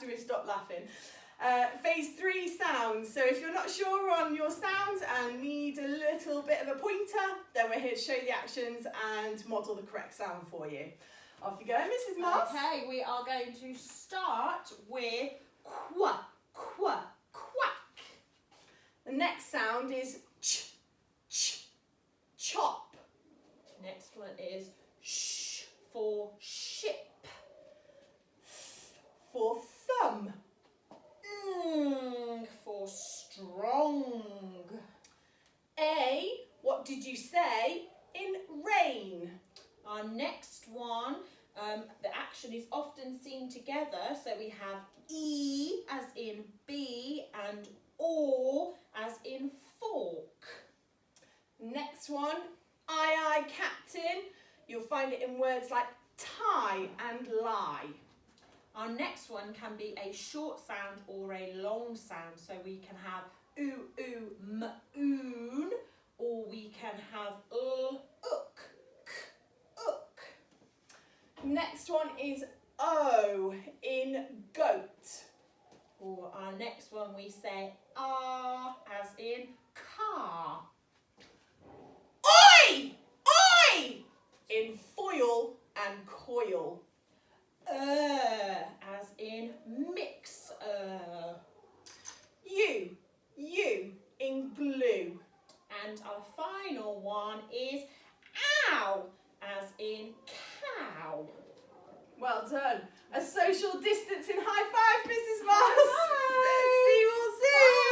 after we've stopped laughing. Phase 3 sounds. So if you're not sure on your sounds and need a little bit of a pointer, then we're here to show you the actions and model the correct sound for you. Off you go, Mrs. Moss. Okay, we are going to start with quack, quack, quack. The next sound is ch, ch, chop. Next one is sh for ship. For thumb. For strong. A, what did you say in rain? Our next one, the action is often seen together, so we have E as in bee and O as in fork. Next one, aye, captain. You'll find it in words like tie and lie. Our next one can be a short sound or a long sound, so we can have oo, oo, oon, or we can have ook, k, ook. Next one is O in goat. For our next one we say ah as in car. Oi! Oi! In foil and coil. As in mix. You in glue. And our final one is ow as in cow. Well done. A social distancing high five, Mrs. Moss. See you all soon.